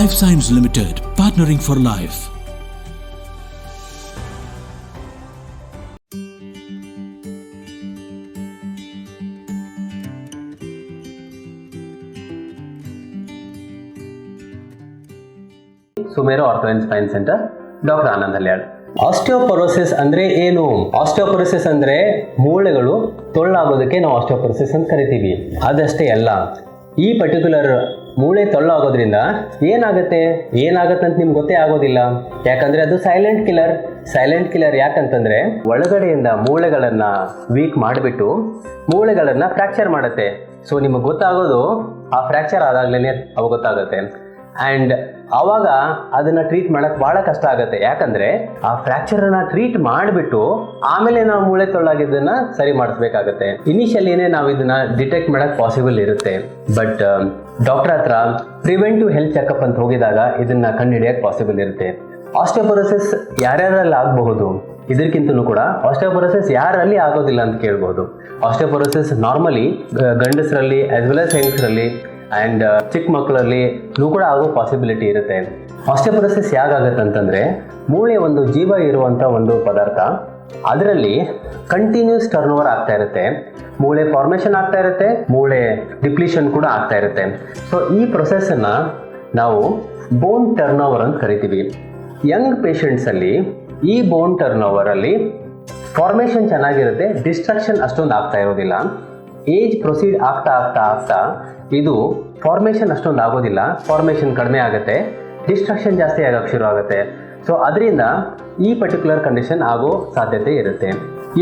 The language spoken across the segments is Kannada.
Life Science Limited, partnering for life. Sumeru ortho and spine centre, doctor Anand Halyal. Osteoporosis ಅಂದ್ರೆ ಏನು? ಆಸ್ಟಿಯೋಪೊರೋಸಿಸ್ ಅಂದ್ರೆ ಮೂಳೆಗಳು ತೊಳ್ಳಾಗೋದಕ್ಕೆ ನಾವು ಆಸ್ಟಿಯೋಪೊರೋಸಿಸ್ ಅಂತ ಕರಿತೀವಿ. ಅದಷ್ಟೇ ಅಲ್ಲ, ಈ ಪರ್ಟಿಕ್ಯುಲರ್ ಮೂಳೆ ತೊಳ್ಳಾಗೋದ್ರಿಂದ ಏನಾಗುತ್ತೆ ಅಂತ ನಿಮ್ಗೆ ಗೊತ್ತೇ ಆಗೋದಿಲ್ಲ. ಯಾಕಂದ್ರೆ ಅದು ಸೈಲೆಂಟ್ ಕಿಲ್ಲರ್. ಯಾಕಂತಂದ್ರೆ ಒಳಗಡೆಯಿಂದ ಮೂಳೆಗಳನ್ನ ವೀಕ್ ಮಾಡಿಬಿಟ್ಟು ಮೂಳೆಗಳನ್ನ ಫ್ರಾಕ್ಚರ್ ಮಾಡುತ್ತೆ. ಸೊ ನಿಮಗೆ ಗೊತ್ತಾಗೋದು ಆ ಫ್ರಾಕ್ಚರ್ ಆದಾಗ್ಲೇನೆ ಅವಾಗ ಗೊತ್ತಾಗುತ್ತೆ. ಆ್ಯಂಡ್ ಆವಾಗ ಅದನ್ನ ಟ್ರೀಟ್ ಮಾಡಕ್ ಬಹಳ ಕಷ್ಟ ಆಗುತ್ತೆ. ಯಾಕಂದ್ರೆ ಆ ಫ್ರಾಕ್ಚರ್ ಅನ್ನ ಟ್ರೀಟ್ ಮಾಡಿಬಿಟ್ಟು ಆಮೇಲೆ ನಾವು ಮೂಳೆ ತೊಳ್ಳಾಗಿದ್ದನ್ನ ಸರಿ ಮಾಡಿಸ್ಬೇಕಾಗತ್ತೆ. ಇನಿಷಿಯಲಿನೇ ನಾವು ಇದನ್ನ ಡಿಟೆಕ್ಟ್ ಮಾಡಕ್ ಪಾಸಿಬಲ್ ಇರುತ್ತೆ. ಬಟ್ ಡಾಕ್ಟರ್ ಹತ್ರ ಪ್ರಿವೆಂಟಿವ್ ಹೆಲ್ತ್ ಚೆಕಪ್ ಅಂತ ಹೋಗಿದಾಗ ಇದನ್ನ ಕಂಡುಹಿಡಿಯಕ್ ಪಾಸಿಬಲ್ ಇರುತ್ತೆ. ಆಸ್ಟಿಯೋಪೊರೋಸಿಸ್ ಯಾರ್ಯಾರಲ್ಲಿ ಆಗಬಹುದು? ಇದಕ್ಕಿಂತಲೂ ಕೂಡ ಆಸ್ಟಿಯೋಪೊರೋಸಿಸ್ ಯಾರಲ್ಲಿ ಆಗೋದಿಲ್ಲ ಅಂತ ಕೇಳ್ಬೋದು. ಆಸ್ಟಿಯೋಪೊರೋಸಿಸ್ ನಾರ್ಮಲಿ ಗಂಡಸರಲ್ಲಿ ಆಸ್ ವೆಲ್ ಆಸ್ ಹೆಂಗಸರಲ್ಲಿ ಆ್ಯಂಡ್ ಚಿಕ್ಕ ಮಕ್ಕಳಲ್ಲಿ ಕೂಡ ಆಗೋ ಪಾಸಿಬಿಲಿಟಿ ಇರುತ್ತೆ. ಆಸ್ಟಿಯೋಪೊರೋಸಿಸ್ ಯಾಕಾಗತ್ತೆ ಅಂತಂದರೆ, ಮೂಳೆ ಒಂದು ಜೀವ ಇರುವಂಥ ಒಂದು ಪದಾರ್ಥ. ಅದರಲ್ಲಿ ಕಂಟಿನ್ಯೂಸ್ ಟರ್ನ್ ಓವರ್ ಆಗ್ತಾ ಇರುತ್ತೆ. ಮೂಳೆ ಫಾರ್ಮೇಷನ್ ಆಗ್ತಾ ಇರುತ್ತೆ, ಮೂಳೆ ಡಿಪ್ಲೀಷನ್ ಕೂಡ ಆಗ್ತಾ ಇರುತ್ತೆ. ಸೊ ಈ ಪ್ರೊಸೆಸ್ಸನ್ನು ನಾವು ಬೋನ್ ಟರ್ನ್ ಓವರ್ ಅಂತ ಕರಿತೀವಿ. ಯಂಗ್ ಪೇಷಂಟ್ಸಲ್ಲಿ ಈ ಬೋನ್ ಟರ್ನ್ ಓವರಲ್ಲಿ ಫಾರ್ಮೇಷನ್ ಚೆನ್ನಾಗಿರುತ್ತೆ, ಡಿಸ್ಟ್ರಕ್ಷನ್ ಅಷ್ಟೊಂದು ಆಗ್ತಾ ಇರೋದಿಲ್ಲ. ಏಜ್ ಪ್ರೊಸೀಡ್ ಆಗ್ತಾ ಇದು ಫಾರ್ಮೇಷನ್ ಅಷ್ಟೊಂದು ಆಗೋದಿಲ್ಲ, ಫಾರ್ಮೇಷನ್ ಕಡಿಮೆ ಆಗುತ್ತೆ, ಡಿಸ್ಟ್ರಕ್ಷನ್ ಜಾಸ್ತಿ ಆಗೋಕ್ಕೆ ಶುರು ಆಗುತ್ತೆ. ಸೊ ಅದರಿಂದ ಈ ಪರ್ಟಿಕ್ಯುಲರ್ ಕಂಡೀಷನ್ ಆಗೋ ಸಾಧ್ಯತೆ ಇರುತ್ತೆ.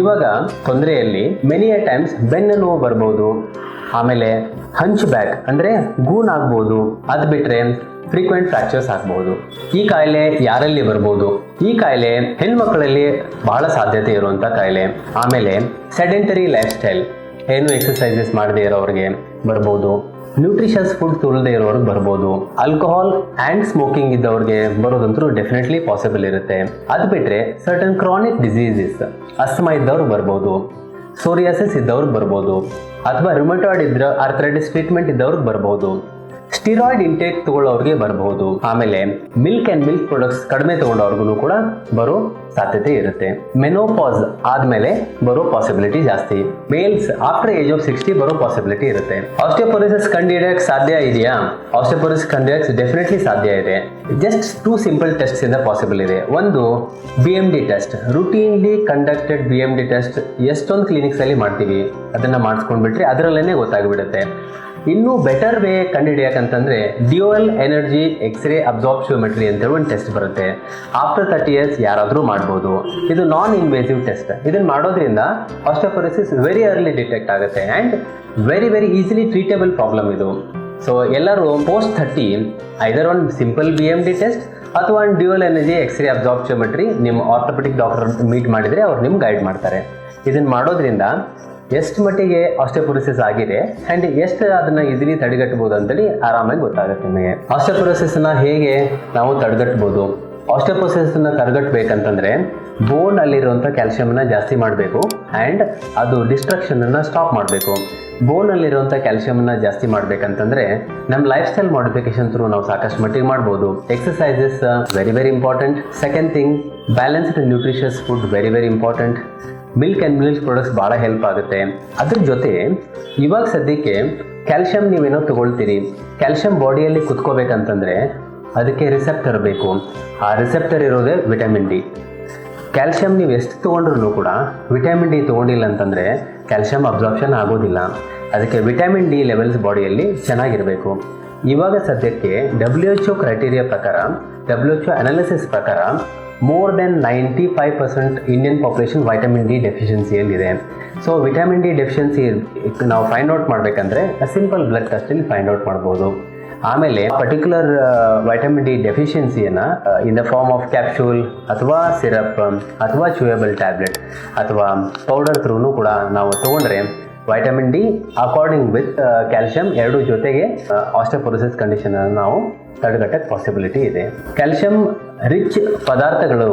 ಇವಾಗ ತೊಂದರೆಯಲ್ಲಿ ಮೆನಿ ಎ ಟೈಮ್ಸ್ ಬೆನ್ನು ನೋವು ಬರ್ಬೋದು, ಆಮೇಲೆ ಹಂಚ್ ಬ್ಯಾಕ್ ಅಂದರೆ ಗೂನ್ ಆಗ್ಬೋದು. ಅದು ಬಿಟ್ಟರೆ ಫ್ರೀಕ್ವೆಂಟ್ ಫ್ರಾಕ್ಚರ್ಸ್ ಆಗ್ಬೋದು. ಈ ಕಾಯಿಲೆ ಯಾರಲ್ಲಿ ಬರ್ಬೋದು? ಈ ಕಾಯಿಲೆ ಹೆಣ್ಮಕ್ಳಲ್ಲಿ ಬಹಳ ಸಾಧ್ಯತೆ ಇರುವಂಥ ಕಾಯಿಲೆ. ಆಮೇಲೆ ಸೆಡೆಂಟರಿ ಲೈಫ್ ಸ್ಟೈಲ್, ಏನು ಎಕ್ಸಸೈಸಸ್ ಮಾಡದೇ ಇರೋರಿಗೆ ಬರ್ಬೋದು. ನ್ಯೂಟ್ರಿಷಸ್ ಫುಡ್ ತುಳದೇ ಇರೋರಿಗೆ ಬರ್ಬೋದು. ಆಲ್ಕೋಹಾಲ್ ಆ್ಯಂಡ್ ಸ್ಮೋಕಿಂಗ್ ಇದ್ದವ್ರಿಗೆ ಬರೋದಂತೂ ಡೆಫಿನೆಟ್ಲಿ ಪಾಸಿಬಲ್ ಇರುತ್ತೆ. ಅದು ಬಿಟ್ಟರೆ ಸರ್ಟನ್ ಕ್ರಾನಿಕ್ ಡಿಸೀಸಸ್, ಅಸ್ತಮಾ ಇದ್ದವ್ರು ಬರ್ಬೋದು, ಸೋರಿಯಾಸಿಸ್ ಇದ್ದವ್ರಿಗೆ ಬರ್ಬೋದು, ಅಥವಾ ರುಮಟಾಯ್ಡ್ ಆರ್ಥರೈಟಿಸ್ ಟ್ರೀಟ್ಮೆಂಟ್ ಇದ್ದವ್ರಿಗೆ ಬರ್ಬೋದು, ಸ್ಟಿರಾಯ್ಡ್ ಇಂಟೇಕ್ ತಗೊಳ್ಳೋರಿಗೆ ಬರ್ಬೋದು. ಆಮೇಲೆ ಮಿಲ್ಕ್ ಆ್ಯಂಡ್ ಮಿಲ್ಕ್ ಪ್ರಾಡಕ್ಟ್ಸ್ ಕಡಿಮೆ ತಗೊಂಡವ್ರಿಗೂ ಕೂಡ ಬರೋ ಸಾಧ್ಯತೆ ಇರುತ್ತೆ. ಮೆನೋಪಾಸ್ ಆದ್ಮೇಲೆ ಬರೋ ಪಾಸಿಬಿಲಿಟಿ ಜಾಸ್ತಿ. ಮೇಲ್ಸ್ ಆಫ್ಟರ್ ಏಜ್ ಆಫ್ 60 ಬರೋ ಪಾಸಿಬಿಲಿಟಿ ಇರುತ್ತೆ. ಆಸ್ಟಿಯೋಪೊರೋಸಿಸ್ ಕಂಡುಹಿಡಿಯಕ್ಕೆ ಸಾಧ್ಯ ಇದೆಯಾ? ಆಸ್ಟಿಯೋಪೊರೋಸಿಸ್ ಕಂಡುಹಿಡಿಯಕ್ಕೆ ಡೆಫಿನೆಟ್ಲಿ ಸಾಧ್ಯ ಇದೆ. ಜಸ್ಟ್ 2 ಸಿಂಪಲ್ ಟೆಸ್ಟ್ಸ್ ಇಂದ ಪಾಸಿಬಲ್ ಇದೆ. ಒಂದು BMD test, routinely conducted BMD test. ಎಷ್ಟೊಂದು ಕ್ಲಿನಿಕ್ಸ್ ಅಲ್ಲಿ ಮಾಡ್ತೀವಿ, ಅದನ್ನ ಮಾಡಿಸ್ಕೊಂಡ್ಬಿಟ್ರೆ ಅದರಲ್ಲೇನೆ ಗೊತ್ತಾಗ್ಬಿಡುತ್ತೆ. ಇನ್ನೂ ಬೆಟರ್ ವೇ ಕಂಡುಹಿಡಿಯಕ್ಕಂತಂದ್ರೆ ಡ್ಯೂಯಲ್ ಎನರ್ಜಿ ಎಕ್ಸ್ರೇ ಅಬ್ಸಾರ್ಪ್ಷಿಯೋಮೆಟ್ರಿ ಅಂತೇಳಿ ಒಂದು ಟೆಸ್ಟ್ ಬರುತ್ತೆ. ಆಫ್ಟರ್ 30 years ಯಾರಾದರೂ ಮಾಡ್ಬೋದು. ಇದು ನಾನ್ ಇನ್ವೇಸಿವ್ ಟೆಸ್ಟ್. ಇದನ್ನು ಮಾಡೋದ್ರಿಂದ ಆಸ್ಟಿಯೋಪೊರೋಸಿಸ್ ವೆರಿ ಅರ್ಲಿ ಡಿಟೆಕ್ಟ್ ಆಗುತ್ತೆ and very easily treatable problem ಇದು. ಸೊ ಎಲ್ಲರೂ ಪೋಸ್ಟ್ 30 ಐದರ್ ಒಂದು ಸಿಂಪಲ್ BMD ಟೆಸ್ಟ್ ಅಥವಾ ಒಂದು ಡ್ಯೂಯಲ್ ಎನರ್ಜಿ ಎಕ್ಸ್ರೇ ಅಬ್ಸಾರ್ಪ್ಷಿಯೋಮೆಟ್ರಿ ನಿಮ್ಮ ಆರ್ಥೋಪೆಡಿಕ್ ಡಾಕ್ಟರ್ ಮೀಟ್ ಮಾಡಿದರೆ ಅವ್ರು ನಿಮ್ಗೆ ಗೈಡ್ ಮಾಡ್ತಾರೆ. ಇದನ್ನು ಮಾಡೋದ್ರಿಂದ ಎಷ್ಟು ಮಟ್ಟಿಗೆ ಆಸ್ಟಿಯೋಪೊರೋಸಿಸ್ ಆಗಿದೆ ಆ್ಯಂಡ್ ಎಷ್ಟು ಅದನ್ನು ಈಸಿಲಿ ತಡೆಗಟ್ಟಬಹುದು ಅಂತೇಳಿ ಆರಾಮಾಗಿ ಗೊತ್ತಾಗುತ್ತೆ ನಿಮಗೆ. ಆಸ್ಟಿಯೋಪೊರೋಸಿಸ್ನ ಹೇಗೆ ನಾವು ತಡೆಗಟ್ಬೋದು? ಆಸ್ಟಿಯೋಪೊರೋಸಿಸ್ನ ತಡೆಗಟ್ಟಬೇಕಂತಂದರೆ ಬೋನಲ್ಲಿರುವಂಥ ಕ್ಯಾಲ್ಸಿಯಮನ್ನು ಜಾಸ್ತಿ ಮಾಡಬೇಕು ಆ್ಯಂಡ್ ಅದು ಡಿಸ್ಟ್ರಕ್ಷನನ್ನು ಸ್ಟಾಪ್ ಮಾಡಬೇಕು. ಬೋನಲ್ಲಿರುವಂಥ ಕ್ಯಾಲ್ಸಿಯಮನ್ನು ಜಾಸ್ತಿ ಮಾಡಬೇಕಂತಂದರೆ ನಮ್ಮ ಲೈಫ್ ಸ್ಟೈಲ್ ಮಾಡಿಫಿಕೇಶನ್ ಥ್ರೂ ನಾವು ಸಾಕಷ್ಟು ಮಟ್ಟಿಗೆ ಮಾಡ್ಬೋದು. Exercises very important. Second thing, balanced nutritious food very important. Milk and milk products ಭಾಳ ಹೆಲ್ಪ್ ಆಗುತ್ತೆ. ಅದ್ರ ಜೊತೆ ಇವಾಗ ಸದ್ಯಕ್ಕೆ ಕ್ಯಾಲ್ಶಿಯಂ ನೀವೇನೋ ತಗೊಳ್ತೀರಿ, ಕ್ಯಾಲ್ಶಿಯಂ ಬಾಡಿಯಲ್ಲಿ ಕುತ್ಕೋಬೇಕಂತಂದರೆ ಅದಕ್ಕೆ ರಿಸೆಪ್ಟರ್ ಬೇಕು. ಆ ರಿಸೆಪ್ಟರ್ ಇರೋದೇ ವಿಟಮಿನ್ ಡಿ. ಕ್ಯಾಲ್ಶಿಯಂ ನೀವು ಎಷ್ಟು ತೊಗೊಂಡ್ರೂ ಕೂಡ ವಿಟಮಿನ್ ಡಿ ತೊಗೊಂಡಿಲ್ಲ ಅಂತಂದರೆ ಕ್ಯಾಲ್ಶಿಯಂ ಅಬ್ಸಾರ್ಪ್ಷನ್ ಆಗೋದಿಲ್ಲ. ಅದಕ್ಕೆ ವಿಟಮಿನ್ ಡಿ ಲೆವೆಲ್ಸ್ ಬಾಡಿಯಲ್ಲಿ ಚೆನ್ನಾಗಿರಬೇಕು. ಇವಾಗ ಸದ್ಯಕ್ಕೆ WHO ಕ್ರೈಟೀರಿಯಾ ಪ್ರಕಾರ, WHO ಅನಾಲಿಸಿಸ್ ಪ್ರಕಾರ more than 95% Indian population vitamin D ಡೆಫಿಷಿಯನ್ಸಿಯಲ್ಲಿದೆ. ಸೊ ವಿಟಮಿನ್ ಡಿ ಡೆಫಿಷಿಯನ್ಸಿ ನಾವು ಫೈಂಡ್ ಔಟ್ ಮಾಡಬೇಕಂದ್ರೆ ಸಿಂಪಲ್ ಬ್ಲಡ್ ಟೆಸ್ಟಲ್ಲಿ ಫೈಂಡ್ ಔಟ್ ಮಾಡ್ಬೋದು. ಆಮೇಲೆ ಪರ್ಟಿಕ್ಯುಲರ್ ವಿಟಮಿನ್ ಡಿ ಡೆಫಿಷಿಯನ್ಸಿಯನ್ನು in the form of capsule ಅಥವಾ ಸಿರಪ್ ಅಥವಾ ಚೂಯಬಲ್ ಟ್ಯಾಬ್ಲೆಟ್ ಅಥವಾ ಪೌಡರ್ ಥ್ರೂನು ಕೂಡ ನಾವು ತೊಗೊಂಡ್ರೆ vitamin D according with calcium ಎರಡೂ ಜೊತೆಗೆ ಆಸ್ಟಿಯೋಪೊರೋಸಿಸ್ ಕಂಡೀಷನನ್ನು ನಾವು ತಡೆಗಟ್ಟಕ್ಕೆ ಪಾಸಿಬಿಲಿಟಿ ಇದೆ. ಕ್ಯಾಲ್ಶಿಯಂ ರಿಚ್ ಪದಾರ್ಥಗಳು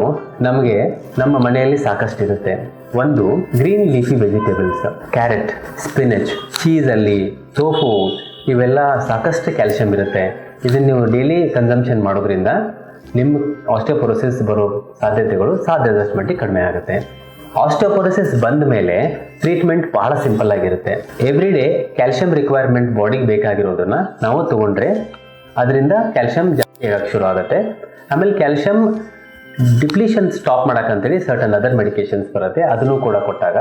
ನಮಗೆ ನಮ್ಮ ಮನೆಯಲ್ಲಿ ಸಾಕಷ್ಟು ಇರುತ್ತೆ. ಒಂದು green leafy vegetables, carrot, spinach, ಚೀಸಲ್ಲಿ, ಟೋಫು, ಇವೆಲ್ಲ ಸಾಕಷ್ಟು ಕ್ಯಾಲ್ಶಿಯಂ ಇರುತ್ತೆ. ಇದನ್ನು ನೀವು ಡೈಲಿ ಕನ್ಸಂಪ್ಷನ್ ಮಾಡೋದ್ರಿಂದ ನಿಮ್ಮ ಆಸ್ಟಿಯೋಪೊರೋಸಿಸ್ ಬರೋ ಸಾಧ್ಯತೆಗಳು ಸಾಧ್ಯದಷ್ಟು ಮಟ್ಟಿಗೆ ಕಡಿಮೆ ಆಗುತ್ತೆ. ಆಸ್ಟಿಯೋಪೊರೋಸಿಸ್ ಬಂದ ಮೇಲೆ ಟ್ರೀಟ್ಮೆಂಟ್ ಬಹಳ ಸಿಂಪಲ್ ಆಗಿರುತ್ತೆ. ಎವ್ರಿ ಡೇ ಕ್ಯಾಲ್ಸಿಯಂ ರಿಕ್ವೈರ್ಮೆಂಟ್ ಬಾಡಿಗೆ ಬೇಕಾಗಿರೋದನ್ನ ನಾವು ತಗೊಂಡ್ರೆ ಅದರಿಂದ ಕ್ಯಾಲ್ಸಿಯಂ ಜಾಸ್ತಿ ಆಗಕ್ಕೆ ಶುರು ಆಗುತ್ತೆ. ಆಮೇಲೆ ಕ್ಯಾಲ್ಸಿಯಂ ಡಿಪ್ಲೀಷನ್ ಸ್ಟಾಪ್ ಮಾಡಕ್ಕಂತೇಳಿ ಸರ್ಟನ್ ಅದರ್ ಮೆಡಿಕೇಶನ್ಸ್ ಬರುತ್ತೆ. ಅದನ್ನು ಕೂಡ ಕೊಟ್ಟಾಗ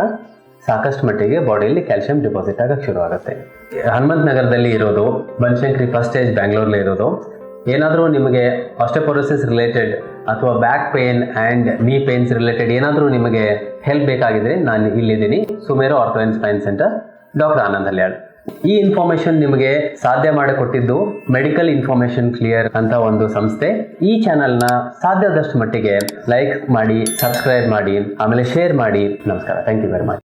ಸಾಕಷ್ಟು ಮಟ್ಟಿಗೆ ಬಾಡಿಯಲ್ಲಿ ಕ್ಯಾಲ್ಸಿಯಂ ಡಿಪಾಸಿಟ್ ಆಗಕ್ಕೆ ಶುರು ಆಗುತ್ತೆ. ಹನುಮಂತ ನಗರದಲ್ಲಿ ಇರೋದು, ಬನಶಂಕರಿ ಫಸ್ಟ್ ಸ್ಟೇಜ್ ಬ್ಯಾಂಗ್ಳೂರ್ಲಿ ಇರೋದು. ಏನಾದರೂ ನಿಮಗೆ ಆಸ್ಟಿಯೋಪೊರೋಸಿಸ್ ರಿಲೇಟೆಡ್ ಅಥವಾ back pain and knee pains related ಏನಾದರೂ ನಿಮಗೆ ಹೆಲ್ಪ್ ಬೇಕಾಗಿದ್ರೆ ನಾನು ಇಲ್ಲಿದ್ದೀನಿ. Sumeru ortho and spine centre, doctor Anand Halyal. ಈ ಇನ್ಫಾರ್ಮೇಶನ್ ನಿಮಗೆ ಸಾಧ್ಯ ಮಾಡಿಕೊಟ್ಟಿದ್ದು ಮೆಡಿಕಲ್ ಇನ್ಫಾರ್ಮೇಶನ್ ಕ್ಲಿಯರ್ ಅಂತ ಒಂದು ಸಂಸ್ಥೆ. ಈ ಚಾನಲ್ನ ಸಾಧ್ಯದಷ್ಟು ಮಟ್ಟಿಗೆ ಲೈಕ್ ಮಾಡಿ, ಸಬ್ಸ್ಕ್ರೈಬ್ ಮಾಡಿ, ಆಮೇಲೆ ಶೇರ್ ಮಾಡಿ. ನಮಸ್ಕಾರ. Thank you very much.